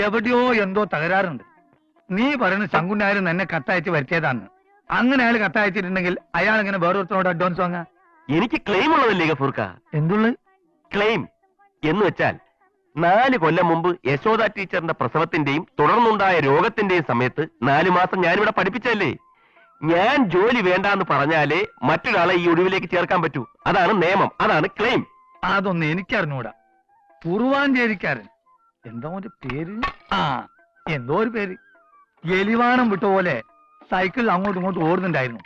എവിടെയോ എന്തോ തകരാറുണ്ട്. നീ പറയുന്ന ശങ്കുനായരും എന്നെ കത്തയച്ച് വരുത്തിയതാന്ന്. അങ്ങനെ അയാൾ കത്തയച്ചിട്ടുണ്ടെങ്കിൽ അയാൾ ഇങ്ങനെ വേറൊരുത്തനോട് അഡ്വാൻസ് വാങ്ങാ? എനിക്ക് ക്ലെയിം ഉള്ളതല്ലേ ഗഫൂർക്ക? എന്തുള്ളത്? ക്ലെയിം എന്ന് വെച്ചാൽ 4 കൊല്ലം മുമ്പ് യശോദ ടീച്ചറിന്റെ പ്രസവത്തിന്റെയും തുടർന്നുണ്ടായ രോഗത്തിന്റെയും സമയത്ത് 4 മാസം ഞാനിവിടെ പഠിപ്പിച്ചല്ലേ. ഞാൻ ജോലി വേണ്ടാന്ന് പറഞ്ഞാലേ മറ്റൊരാളെ ഈ ഒഴിവിലേക്ക് ചേർക്കാൻ പറ്റൂ. അതാണ് നിയമം, അതാണ് ക്ലെയിം. അതൊന്നും എനിക്കറിഞ്ഞൂടാ. കുറുവാഞ്ചേരിക്കാരൻ എന്തോ ഒരു പേര്, എന്തോ ഒരു പേര്, എലിവാണം വിട്ട പോലെ സൈക്കിളിൽ അങ്ങോട്ടും ഇങ്ങോട്ടും ഓടുന്നുണ്ടായിരുന്നു.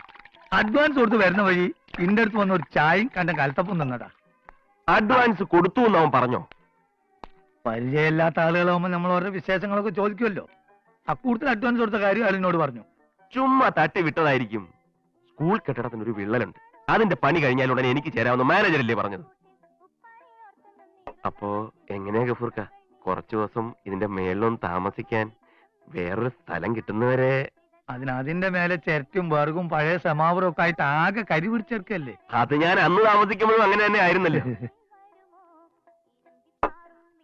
അഡ്വാൻസ് കൊടുത്ത് വരുന്ന വഴി ഇന്റെ അടുത്ത് വന്ന ഒരു ചായയും കണ്ട കൽത്തപ്പം തന്നതാ. അഡ്വാൻസ് കൊടുത്തു എന്ന് അവൻ പറഞ്ഞോ? പരിചയമില്ലാത്ത ആളുകളാവുമ്പോൾ നമ്മൾ ഓരോ വിശേഷങ്ങളൊക്കെ ചോദിക്കുമല്ലോ. അക്കൂട്ടത്തിൽ അഡ്വാൻസ് കൊടുത്ത കാര്യം അയാളിനോട് പറഞ്ഞു. ചുമ്മാ തട്ടി വിട്ടതായിരിക്കും. സ്കൂൾ കെട്ടിടത്തിനൊരു വിള്ളലുണ്ട്, അതിന്റെ പണി കഴിഞ്ഞാൽ ഉടനെ എനിക്ക് ചേരാവുന്ന മാനേജറല്ലേ പറഞ്ഞത്. അപ്പോ എങ്ങനെയാ ഗഫൂർക്ക, കുറച്ചു ദിവസം ഇതിന്റെ മേളിലൊന്ന് താമസിക്കാൻ വേറൊരു സ്ഥലം കിട്ടുന്നവരെ? അതിന്റെ മേലെ ചിരട്ടും വർഗും പഴയ സമാവറും ഒക്കെ ആയിട്ട് ആകെ കരി പിടിച്ചെടുക്കല്ലേ. അത് ഞാൻ അന്ന് താമസിക്കുമ്പോഴും അങ്ങനെ തന്നെ ആയിരുന്നല്ലോ.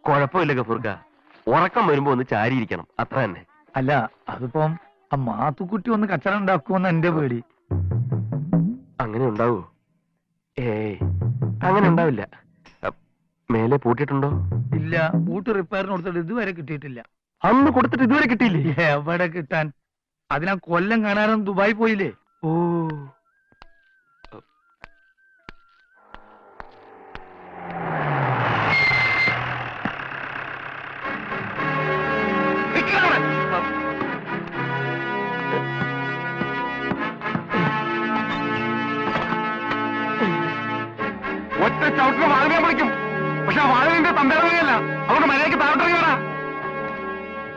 കുഴപ്പമില്ല ഗഫൂർക്ക, ഉറക്കം വരുമ്പോ ഒന്ന് ചാരിയിരിക്കണം, അത്ര തന്നെ. അല്ല, അതിപ്പം ആ മാത്തുക്കുട്ടി ഒന്ന് കച്ചറ ഉണ്ടാക്കുമെന്ന് എന്റെ പേടി. അങ്ങനെ ഉണ്ടാവോ? ഏയ്, അങ്ങനെ ഉണ്ടാവില്ല. മേലെ പൂട്ടിയിട്ടുണ്ടോ? ഇല്ല, പൂട്ട് റിപ്പയറിന് കൊടുത്തിട്ട് ഇതുവരെ കിട്ടിയിട്ടില്ല. അന്ന് കൊടുത്തിട്ട് ഇതുവരെ കിട്ടിയില്ലേ? എവിടെ കിട്ടാൻ? അതിനാ കൊല്ലം കാണാനും ദുബായി പോയില്ലേ. ഓ, ഒറ്റ ചവിട്ടിന് വാഴനെ വിളിക്കും. പക്ഷെ ആ വാഴന്റെ തന്തയിറങ്ങിയല്ല, അവരുടെ മര്യാദയ്ക്ക് താഴോട്ടിറങ്ങി വരാ.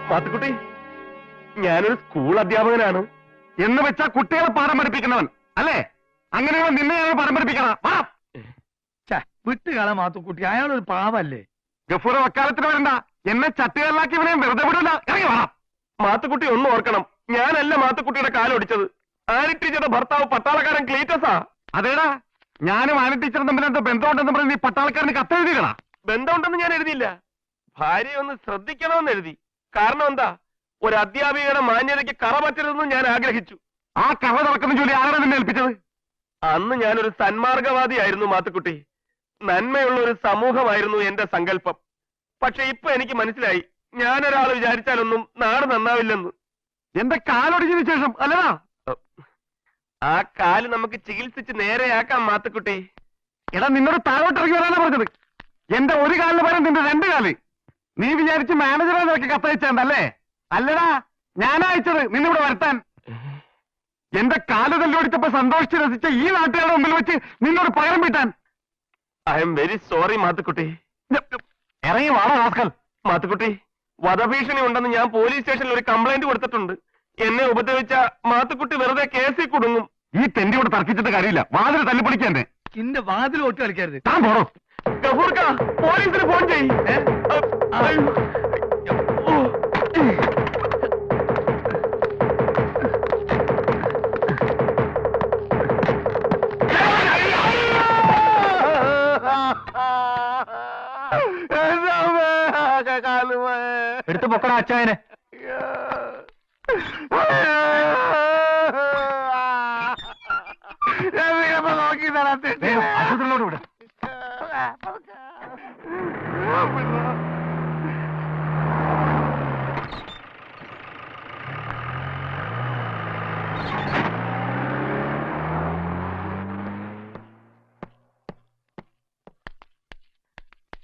പാത്തുക്കുട്ടി, ഞാനൊരു സ്കൂൾ അധ്യാപകനാണ്. എന്ന് വെച്ചാ കുട്ടികളെ പാഠം പഠിപ്പിക്കുന്നവൻ അല്ലേ? അങ്ങനെയുള്ള നിന്നെ ഞാൻ പാഠം പഠിപ്പിക്കണം. വിട്ടുകള മാത്തുക്കുട്ടി, അയാളൊരു പാവല്ലേ. ഗഫൂർ വക്കാലത്തിന് വരണ്ട, എന്നെ ചട്ടുകാരനാക്കി ഇവനെ വെറുതെ വിടില്ല. ഇറങ്ങി വേണം. മാത്തുക്കുട്ടി ഒന്നും ഓർക്കണം, ഞാനല്ല മാത്തുക്കുട്ടിയുടെ കാലൊടിച്ചത്. ആനി ടീച്ചറുടെ ഭർത്താവ് പട്ടാളക്കാരൻ ക്ലീറ്റസാ. അതേടാ, ഞാനും ആനി ടീച്ചറും തമ്മിൽ എന്താ ബന്ധമുണ്ടെന്ന് പറഞ്ഞ് നീ പട്ടാളക്കാരന് കത്തെഴുതിയില്ലടാ. ബന്ധമുണ്ടെന്ന് ഞാൻ എഴുതിയില്ല, ഭാര്യയെ ഒന്ന് ശ്രദ്ധിക്കണമെന്ന് എഴുതി. കാരണം എന്താ, ഒരു അധ്യാപികയുടെ മാന്യതയ്ക്ക് കറ പറ്റരുതെന്ന് ഞാൻ ആഗ്രഹിച്ചു. ആ കറ തുറക്കുന്ന ജോലി ആരാണ് നിന്നെ ഏൽപ്പിച്ചത്? അന്ന് ഞാനൊരു സന്മാർഗവാദിയായിരുന്നു മാത്തുക്കുട്ടി. നന്മയുള്ള ഒരു സമൂഹമായിരുന്നു എന്റെ സങ്കല്പം. പക്ഷെ ഇപ്പൊ എനിക്ക് മനസ്സിലായി, ഞാനൊരാൾ വിചാരിച്ചാലൊന്നും നാട് നന്നാവില്ലെന്ന്. എന്റെ കാലൊടിഞ്ഞതിന് ശേഷം അല്ലടാ. ആ കാല് നമുക്ക് ചികിത്സിച്ച് നേരെയാക്കാം മാത്തുക്കുട്ടി. എടാ, നിന്നോട് താഴോട്ടിറങ്ങി വരാനാ പറഞ്ഞത്. എന്റെ ഒരു കാലിന് പകരം നിന്റെ 2 കാല്. നീ വിചാരിച്ച് മാനേജറെ നിനക്ക് കത്തയച്ചല്ലേ? അല്ലടാ, ഞാനാ അയച്ചത് നിന്നിവിടെ വരുത്താൻ. എന്റെ കാല് തല്ലോടിച്ചപ്പോ സന്തോഷിച്ച് രസിച്ച ഈ നാട്ടുകാരുടെ മുമ്പിൽ വെച്ച് നിന്നോട് പകരം വീട്ടാൻ. I am very sorry Mathukutty. ഇറങ്ങി വാടാ റാസ്കൽ. മാത്തുക്കുട്ടി, വധഭീഷണി ഉണ്ടെന്ന് ഞാൻ പോലീസ് സ്റ്റേഷനിൽ ഒരു കംപ്ലൈന്റ് കൊടുത്തിട്ടുണ്ട്. എന്നെ ഉപദ്രവിച്ച മാത്തുക്കുട്ടി വെറുതെ കേസിൽ കുടുങ്ങും. ഈ തെണ്ടിയോട് തർക്കിച്ചിട്ട് കാര്യമില്ല, വാതിൽ തല്ലിപ്പൊളിക്കാൻ. ഇന്റെ വാതിൽ ഓട്ട് കളിക്കരുത്. താൻ പോണോ? ഗഫൂർക്ക, പോലീസിന് ഫോൺ ചെയ്യ്. എടുത്തു പൊക്കടാ അച്ചായനെ. നോക്കി ആശുപത്രിയിലോട്ട് വിട്.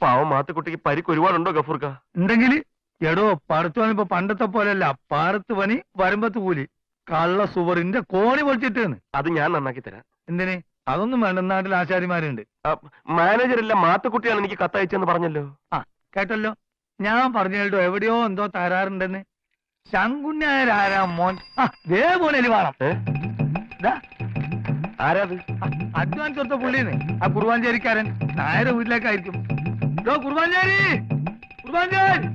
പാവം മാത്തുക്കുട്ടിക്ക് പരിക്ക് ഒരുപാടുണ്ടോ ഗഫൂർക്ക? ഉണ്ടെങ്കിൽ എടോ, പടത്തു വന്നിപ്പോ പണ്ടത്തെ പോലെയല്ല. പാടത്ത് പണി വരുമ്പത്ത് കൂലി. കള്ള സുവറിന്റെ കോണി പൊളിച്ചിട്ട്. അത് ഞാൻ നന്നാക്കി തരാം. എന്തിന്? അതൊന്നും വേണ്ട, നാട്ടിൽ ആശാരിമാരുണ്ട്. മാനേജറല്ല, മാത്തുക്കുട്ടിയാണ് എനിക്ക് കത്തയച്ചെന്ന് പറഞ്ഞല്ലോ. കേട്ടല്ലോ, ഞാൻ പറഞ്ഞു കേട്ടോ, എവിടെയോ എന്തോ തരാറുണ്ടെന്ന്. ശങ്കുന്നായരാരാ മോൻ? പോലെ എലിവാണം. ആരാത്? അഡ്വാൻസ് കൊടുത്ത പുള്ളിന്ന്, ആ കുറുവാഞ്ചേരിക്കാരൻ. നായരെ വീട്ടിലേക്കായിരിക്കും. കുറുവാഞ്ചേരി, കുറുവാഞ്ചേരി.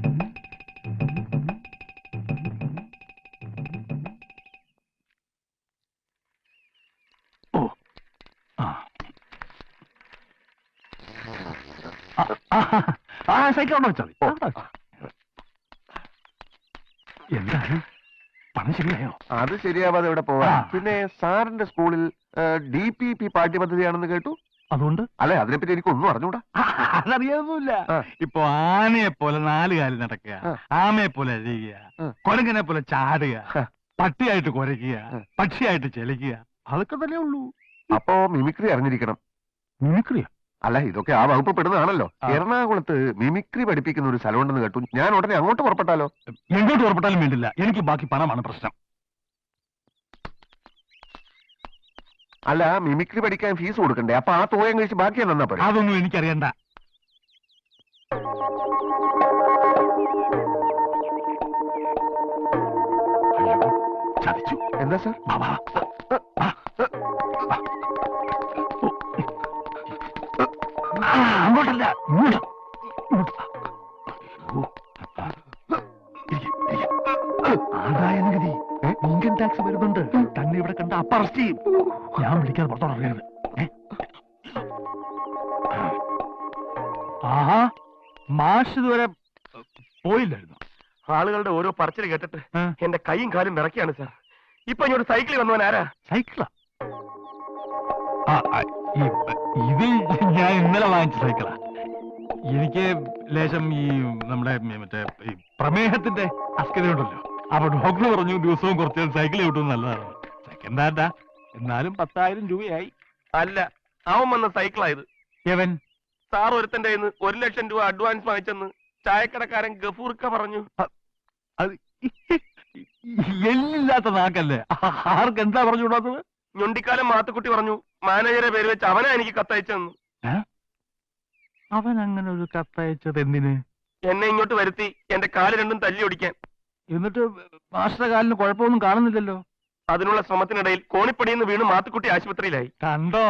സൈക്കിൾ കൊണ്ട് വെച്ചാൽ എന്താണ് പണം ശരിയായോ? അത് ശരിയാവാതെ ഇവിടെ പോവാ. ആ. പിന്നെ സാറിന്റെ സ്കൂളിൽ DPP പാഠ്യപദ്ധതിയാണെന്ന് കേട്ടു. അതുകൊണ്ട് അല്ലെ, അതിനെപ്പറ്റി എനിക്കൊന്നും അറിഞ്ഞൂടാ. അതറിയാതൊന്നുമില്ല. ആ. ഇപ്പൊ ആനയെ പോലെ 4 കാലിൽ നടക്കുക, ആ. ആമയെ പോലെ അഴിയുക, ആ. കൊരങ്ങനെ പോലെ ചാടുക, ആ. പട്ടിയായിട്ട് കുരയ്ക്കുക, ആ. പക്ഷിയായിട്ട് ചെലിക്കുക, അതൊക്കെ തന്നെ ഉള്ളൂ. അപ്പോ മിമിക്രി അറിഞ്ഞിരിക്കണം. മിമിക്രിയോ? അല്ല, ഇതൊക്കെ ആ വകുപ്പ് പെടുന്നതാണല്ലോ. ആ. എറണാകുളത്ത് മിമിക്രി പഠിപ്പിക്കുന്ന ഒരു സ്ഥലമുണ്ടെന്ന് കേട്ടു. ഞാൻ ഉടനെ അങ്ങോട്ട് പുറപ്പെട്ടാലോ? എങ്ങോട്ട് പുറപ്പെട്ടാലും വേണ്ടില്ല, എനിക്ക് ബാക്കി പണമാണ് പ്രശ്നം. അല്ല, മിമിക്രി പഠിക്കാൻ ഫീസ് കൊടുക്കണ്ടേ? അപ്പൊ ആ തോയം കഴിച്ച് ബാക്കിയാ നന്നാ പോരെ? അതൊന്നും എനിക്കറിയണ്ട. അയ്യോ, ചതിച്ചു. എന്താ സാർ? വാ, വാ. അങ്ങോട്ടല്ല, ഇങ്ങോട്ട്. ആദായ നികുതി, ഇൻകം ടാക്സ് വരുന്നുണ്ട്. തന്നെ ഇവിടെ കണ്ട അപ്പ അറസ്റ്റ് ചെയ്യും. ഞാൻ വിളിക്കാതെ പുറത്തോട്ട് അറിയരുത്. ആഹാ, മാഷ് ഇതുവരെ പോയില്ലായിരുന്നു. ആളുകളുടെ ഓരോ പറച്ചിൽ കേട്ടിട്ട് ആ. എന്റെ കൈയും കാലും വിറക്കുകയാണ് സാർ. ഇപ്പൊ ഇങ്ങോട്ട് സൈക്കിളിൽ വന്നവൻ ആരാ? സൈക്കിളാ? ഇത് ഞാൻ ഇന്നലെ വാങ്ങിച്ച സൈക്കിളാ. എനിക്ക് ലേശം ഈ നമ്മുടെ മറ്റേ ഈ പ്രമേഹത്തിന്റെ അസ്കതയുണ്ടല്ലോ. അപ്പൊ ഡോക്ടർ പറഞ്ഞു ദിവസവും കുറച്ച് സൈക്കിൾ കിട്ടുന്നത് നല്ലതാണ്. സെക്കൻഡ് ഹാൻഡാ, എന്നാലും 10,000 രൂപയായി. അല്ല, അവൻ വന്ന സൈക്കിളായത്. എവൻ? സാർ ഒരുത്തന്റെ കയ്യിന്ന് 1,00,000 രൂപ അഡ്വാൻസ് വാങ്ങിച്ചെന്ന് ചായക്കടക്കാരൻ ഗഫൂർക്ക പറഞ്ഞു. അത് എല്ലില്ലാത്ത നാക്കല്ലേ, ആർക്ക് എന്താ പറഞ്ഞുകൂടാത്തത്? ഞൊണ്ടിക്കാലം മാത്തുക്കുട്ടി പറഞ്ഞു മാനേജറെ പേര് വെച്ച് അവനാ എനിക്ക് കത്തയച്ചെന്ന്. അവൻ അങ്ങനെ ഒരു കത്തയച്ചത് എന്തിന്? എന്നെ ഇങ്ങോട്ട് വരുത്തി എന്റെ കാല് രണ്ടും തല്ലി ഒടിക്കാൻ. എന്നിട്ട് മാസ്റ്റർ കാലിന് കുഴപ്പമൊന്നും കാണുന്നില്ലല്ലോ. അതിനുള്ള ശ്രമത്തിനിടയിൽ കോണിപ്പടിയിൽ വീണ് മാത്തുക്കുട്ടി ആശുപത്രിയിലായി. കണ്ടോ?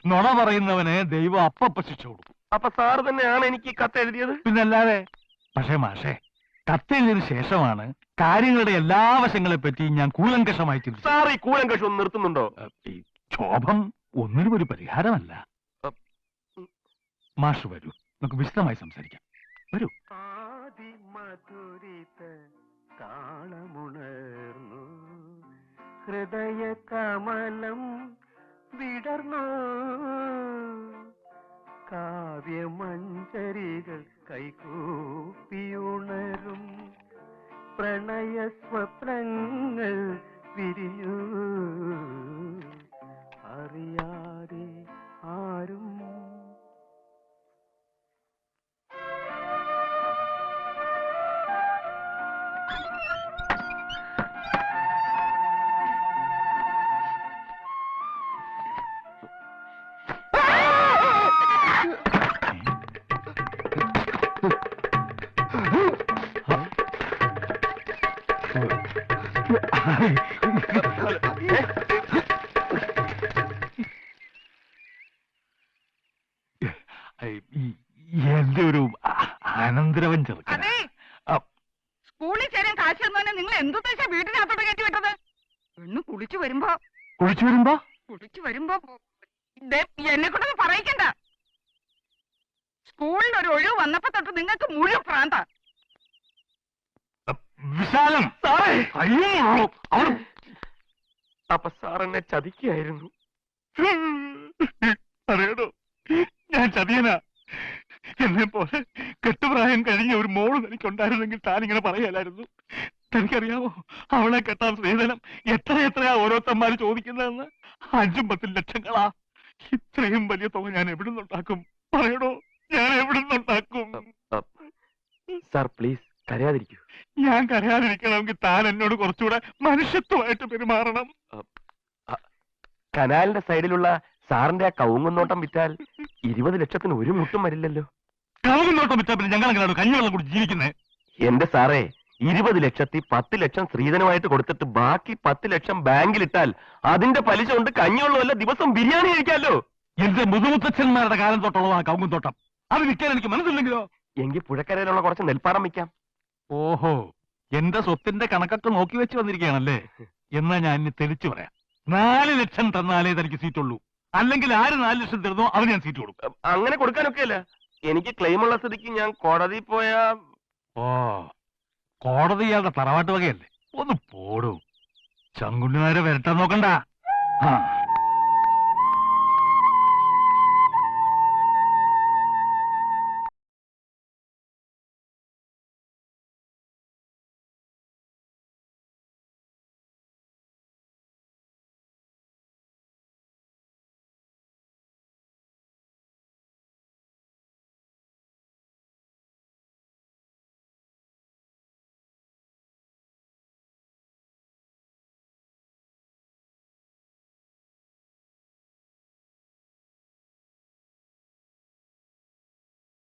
നുണ പറയുന്നവനെ ദൈവം അപ്പ ശിക്ഷ കൊടുക്കും. അപ്പൊ സാറ് തന്നെയാണ് എനിക്ക് ഈ കത്ത് എഴുതിയത്? പിന്നല്ലാതെ. പക്ഷേ മാഷേ, കത്തെഴുതിയതിനു ശേഷമാണ് കാര്യങ്ങളുടെ എല്ലാ വശങ്ങളെ പറ്റി ഞാൻ കൂലങ്കഷമായി ചിന്തിച്ചു. സാർ ഈ കൂലങ്കഷം ഒന്ന് നിർത്തുന്നുണ്ടോ? ഈ ക്ഷോഭം ഒന്നിനും ഒരു പരിഹാരമല്ല. മാഷ് വരൂ, നമുക്ക് വിശദമായി സംസാരിക്കാം. വരൂ. താളമുണർന്നു ഹൃദയ കമലം വിടർന്നു കാവ്യമഞ്ജരികൾ കൈകൂപ്പിയുണരും പ്രണയ സ്വപ്നങ്ങൾ വിരിഞ്ഞു അറിയാതെ ആരും. എന്റെ ഒരു അനന്തരവൻ ചെറുക്കൻ. സ്കൂളിൽ ചേരാൻ കാശ് തന്നോനെ നിങ്ങൾ എന്തുദ്ദേശ വീട്ടിനകത്തോട്ട് കയറ്റി വിട്ടത്? പെണ്ണ് കുളിച്ചു വരുമ്പോ എന്നെ കൊണ്ടൊന്നും പറയിക്കണ്ട. സ്കൂളിൽ ഒരു ഒഴിവ് വന്നപ്പോ തൊട്ട് നിങ്ങൾക്ക് മുഴുവൻ പ്രാന്ത. വിശാലം സാറേ, അയ്യോ, അപ്പൊ സാർ എന്നെ ചതിക്കായിരുന്നു. അറിയണോ, ഞാൻ ചതിയനാ. എന്നെ പോലെ കെട്ടുപ്രായം കഴിഞ്ഞ ഒരു മോള് എനിക്കുണ്ടായിരുന്നെങ്കിൽ താൻ ഇങ്ങനെ പറയലായിരുന്നു. തനിക്കറിയാമോ, അവളെ കെട്ടാൻ സ്ത്രീധനം എത്രയാ ഓരോരുത്തന്മാര് ചോദിക്കുന്നതെന്ന്? 5-10 ലക്ഷങ്ങളാ. ഇത്രയും വലിയ തുക ഞാൻ എവിടുന്നുണ്ടാക്കും? പറയണോ, ഞാൻ എവിടുന്നുണ്ടാക്കും? Sir please കരയാതിരിക്കൂ. ഞാൻ കരയാതിരിക്കണമെങ്കിൽ താൻ എന്നോട് കുറച്ചുകൂടെ മനുഷ്യത്വമായിട്ട് പെരുമാറണം. കനാലിന്റെ സൈഡിലുള്ള സാറിന്റെ ആ കവുങ്ങുന്നോട്ടം വിറ്റാൽ 20 ലക്ഷത്തിന് ഒരു മുട്ടും വരില്ലല്ലോ. കവുങ്ങുന്നോട്ടം വിറ്റാ പിന്നെ ഞങ്ങൾ എങ്ങനെയാണ് കഞ്ഞിവെള്ളം കൂടി ജീവിക്കുന്നത്? എന്റെ സാറേ, 20 ലക്ഷത്തിൽ 10 ലക്ഷം സ്ത്രീധനമായിട്ട് കൊടുത്തിട്ട് ബാക്കി 10 ലക്ഷം ബാങ്കിലിട്ടാൽ അതിന്റെ പലിശ കൊണ്ട് കഞ്ഞിവെള്ളമല്ല ദിവസം ബിരിയാണി കഴിക്കാമല്ലോ. എന്റെ മുതുമുത്തച്ഛന്മാരുടെ കാലം തൊട്ടുള്ളതാ കവുങ്ങുന്തോട്ടം. അത് വിൽക്കാൻ എനിക്ക് മനസ്സില്ലെങ്കിലോ? എങ്കിൽ പുഴക്കരയിലുള്ള കുറച്ച് നെൽപ്പാടം വിൽക്കാം. ഓഹോ, എന്റെ സ്വത്തിന്റെ കണക്കൊക്കെ നോക്കി വെച്ച് വന്നിരിക്കുകയാണല്ലേ? എന്നാ ഞാൻ ഇനി തെളിച്ചു പറയാം. 4 ലക്ഷം തന്നാലേ തനിക്ക് സീറ്റുള്ളൂ. അല്ലെങ്കിൽ ആര് 4 ലക്ഷം തരുന്നോ അവന് ഞാൻ സീറ്റ് കൊടുക്കും. അങ്ങനെ കൊടുക്കാനൊക്കെ അല്ല, എനിക്ക് ക്ലെയിമുള്ള സ്ഥിതിക്ക് ഞാൻ കോടതി പോയാ. ഓ, കോടതി ഇയാളുടെ തറവാട്ട് വകയല്ലേ. ഒന്ന് പോടൂ. ചങ്കുണ്ണിമാരെ വരട്ടാൻ നോക്കണ്ട. ആ